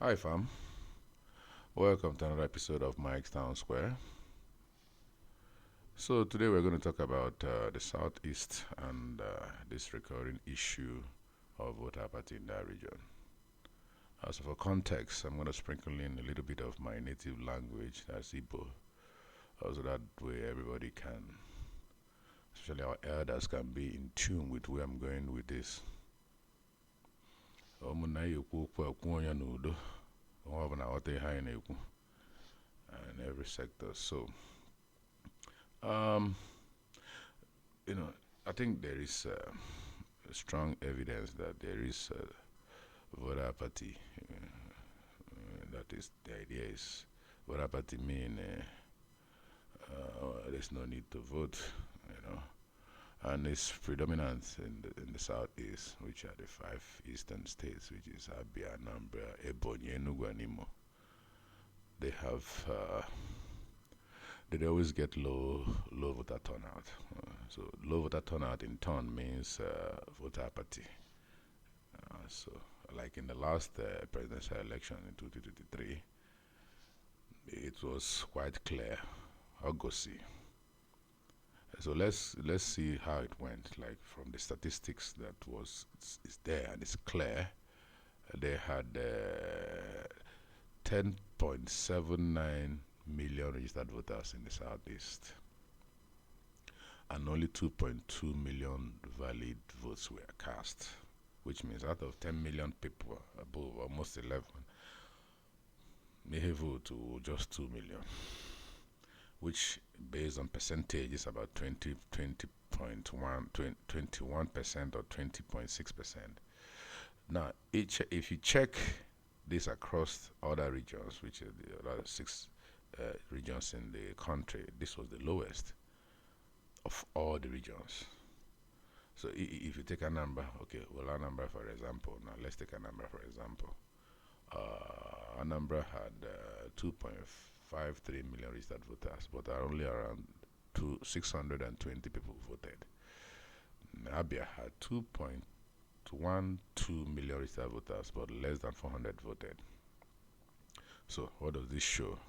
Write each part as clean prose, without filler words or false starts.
Hi, fam. Welcome to another episode of Mike's Town Square. So, today we're going to talk about the Southeast and this recurring issue of voter apathy in that region. So, for context, I'm going to sprinkle in a little bit of my native language, that's Igbo, so that way everybody can, especially our elders, can be in tune with where I'm going with this. In every sector. So, um, I think there is strong evidence that there is voter apathy. That is, the idea is voter apathy mean there's no need to vote, and it's predominant in the southeast, which are the five eastern states, which is Abia, Anambra, Ebonyi, Enugu, and Imo. They have they always get low voter turnout. So low voter turnout in turn means voter apathy. So like in the last presidential election in 2023, it was quite clear. Augusty. So let's see how it went. Like from the statistics that is there and it's clear, they had 10.79 million registered voters in the southeast, and only 2.2 million valid votes were cast, which means out of 10 million people, above almost 11, may vote to just 2 million, which based on percentage is about 21% or 20.6%. Now, if you check this across other regions, which are the other six regions in the country, this was the lowest of all the regions. So if you take a number, okay, well, a number for example, now let's take a number for example. Anambra had 2.53 million registered voters, but are only around 620 people voted. Abia had 2.12 million registered voters, but less than 400 voted. So what does this show?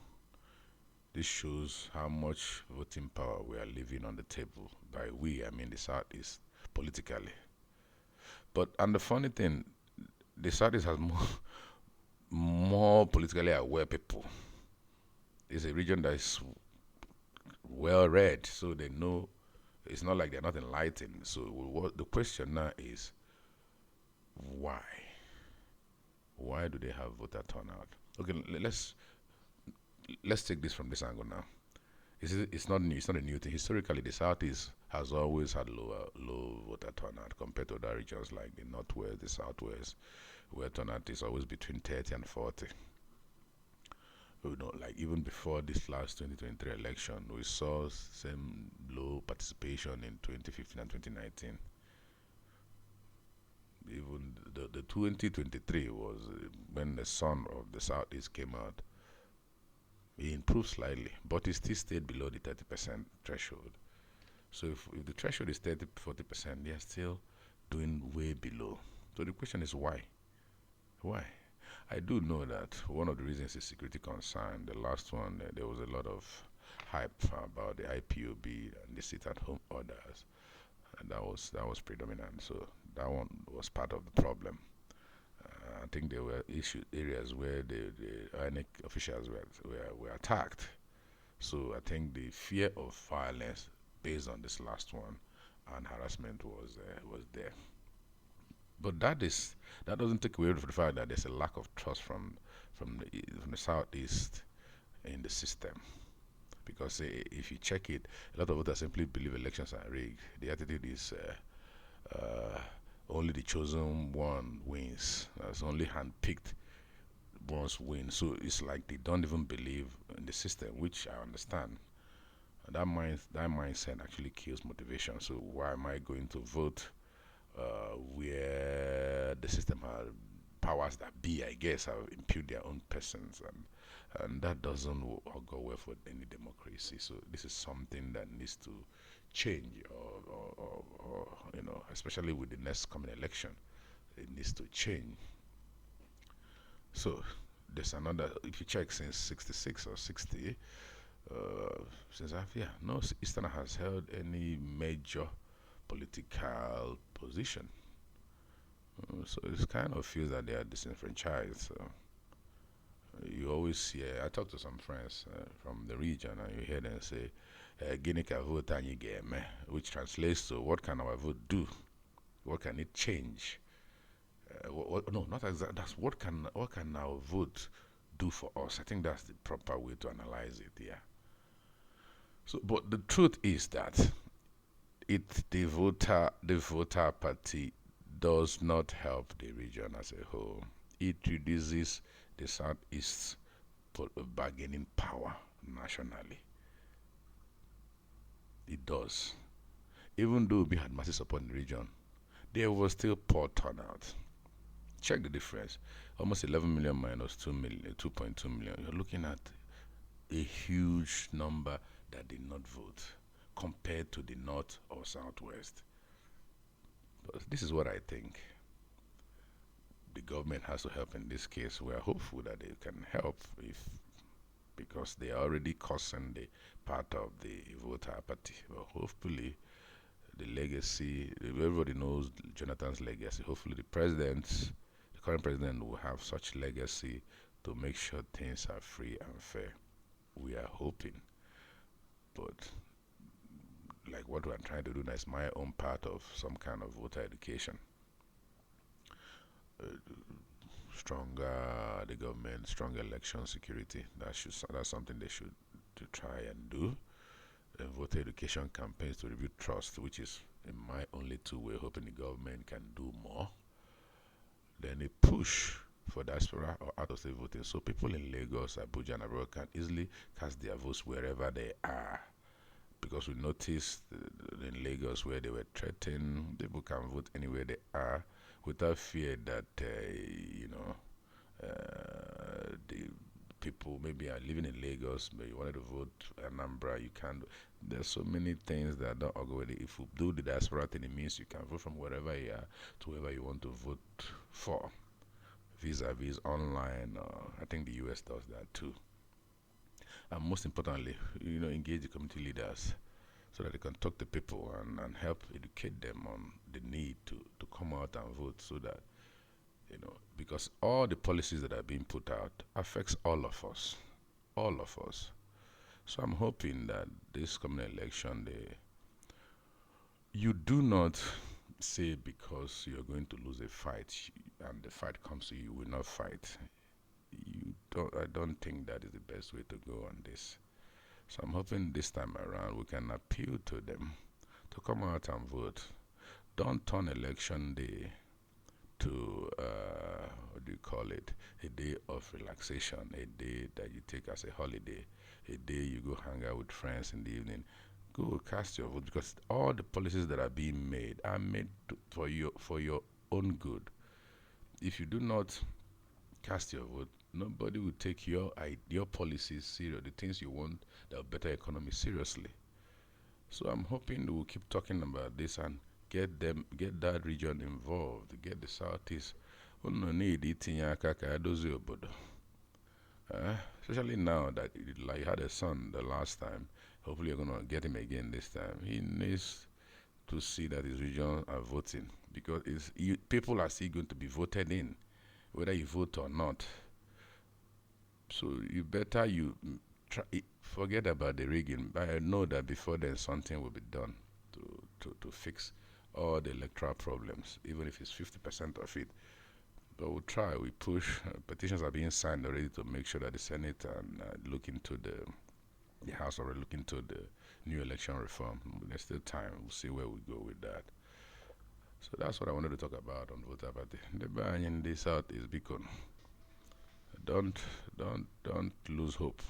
This shows how much voting power we are leaving on the table. By we, I mean the Southeast, politically. And the funny thing, the Southeast has more politically aware people. It's a region that is well read, so they know. It's not like they're not enlightened. So what the question now is, why? Why do they have voter turnout? Okay, let's take this from this angle now. It's not new. It's not a new thing. Historically, the Southeast has always had low voter turnout compared to other regions like the Northwest, the Southwest, where turnout is always between 30 and 40. Like even before this last 2023 election, we saw same low participation in 2015 and 2019. Even the 2023 was when the sun of the Southeast came out. It improved slightly, but it still stayed below the 30% threshold. So if the threshold is 30-40%, they are still doing way below. So the question is why? Why? I do know that one of the reasons is security concern. The last one, there was a lot of hype about the IPOB and the sit-at-home orders, and that was predominant. So that one was part of the problem. I think there were areas where the INEC officials were attacked. So I think the fear of violence based on this last one and harassment was there. But that doesn't take away from the fact that there's a lack of trust from the southeast in the system. Because if you check it, a lot of voters simply believe elections are rigged. The attitude is only the chosen one wins. That's only handpicked ones win. So it's like they don't even believe in the system, which I understand. That mindset actually kills motivation. So why am I going to vote where the system has powers that be, I guess, have imputed their own persons, and that doesn't go well for any democracy. So this is something that needs to change, or especially with the next coming election, it needs to change. So there's another, if you check since 66 or 60, no Easterner has held any major political position. So it kind of feels that they are disenfranchised. So you always hear, I talk to some friends from the region, and you hear them say, "Gini ka vote anyi game," which translates to, what can our vote do? What can it change? No, not exactly. That's what can our vote do for us? I think that's the proper way to analyze it. Yeah. So, but the truth is that the voter party does not help the region as a whole. It reduces the Southeast's bargaining power nationally. It does. Even though we had massive support in the region, there was still poor turnout. Check the difference. Almost 11 million minus 2 million, 2.2 million. You're looking at a huge number that did not vote compared to the North or Southwest. But this is what I think. The government has to help in this case. We are hopeful that they can help, because they are already causing the part of the voter apathy. But hopefully, the legacy, everybody knows Jonathan's legacy. Hopefully, the current president will have such legacy to make sure things are free and fair. We are hoping. But like what we're trying to do now is my own part of some kind of voter education. Stronger the government, stronger election security. That's something they should to try and do. Voter education campaigns to rebuild trust, which is in my only two way, hoping the government can do more. Then a push for diaspora or out of state voting, so people in Lagos, Abuja, and abroad can easily cast their votes wherever they are. Because we noticed in Lagos where they were threatened, people can vote anywhere they are without fear that the people maybe are living in Lagos, but you wanted to vote Anambra, you can't. There's so many things that don't go with it. If you do the diaspora thing, it means you can vote from wherever you are to whoever you want to vote for, vis-a-vis online. I think the US does that too. And most importantly, engage the community leaders so that they can talk to people and help educate them on the need to come out and vote, so that, because all the policies that are being put out affects all of us. All of us. So I'm hoping that this coming election, you do not say because you're going to lose a fight and the fight comes to you, you will not fight. I don't think that is the best way to go on this. So I'm hoping this time around we can appeal to them to come out and vote. Don't turn election day to what do you call it? A day of relaxation, a day that you take as a holiday, a day you go hang out with friends in the evening. Go cast your vote, because all the policies that are being made are made for your own good. If you do not cast your vote, nobody will take your policies serious, the things you want, the better economy, seriously. So I'm hoping we'll keep talking about this and get that region involved, get the Southeast. No need itinye aka ka adozi obodo. Especially now that you had a son the last time. Hopefully you're gonna get him again this time. He needs to see that his region are voting, because people are still going to be voted in, whether you vote or not. So you better forget about the rigging. I know that before then something will be done to fix all the electoral problems, even if it's 50% of it. But we'll try. We push. Petitions are being signed already to make sure that the Senate and look into the House already look into the new election reform. There's still time. We'll see where we go with that. So that's what I wanted to talk about on voter apathy. The ban in the South is beacon. Don't lose hope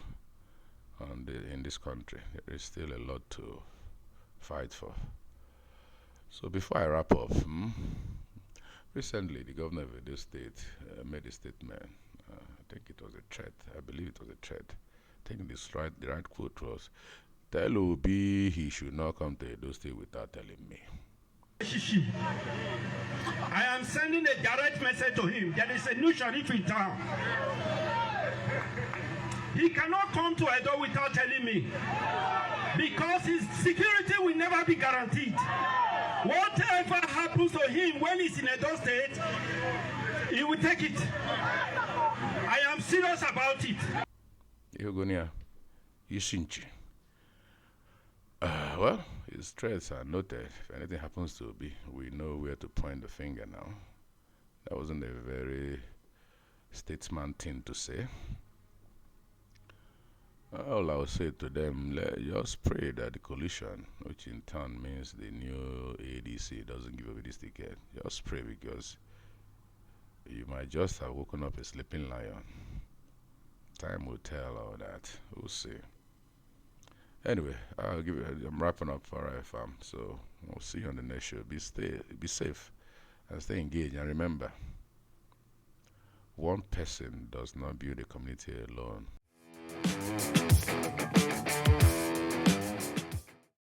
in this country. There is still a lot to fight for. So before I wrap up, recently the governor of Edo State made a statement. I think it was a threat. I believe it was a threat. I think the right quote was, "Tell Obi he should not come to Edo State without telling me." I am sending a direct message to him. There is a new sheriff in town. He cannot come to Edo without telling me, because his security will never be guaranteed. Whatever happens to him when he's in Edo State, he will take it. I am serious about it. Yogonia, Yishinchi. Well, his threats are noted. If anything happens to Obi, we know where to point the finger now. That wasn't a very statesman thing to say. All I would say to them, just pray that the coalition, which in turn means the new ADC, doesn't give Obi this ticket. Just pray, because you might just have woken up a sleeping lion. Time will tell all that. We'll see. Anyway, I'm wrapping up for IFM, so we'll see you on the next show. Be safe and stay engaged. And remember, one person does not build a community alone.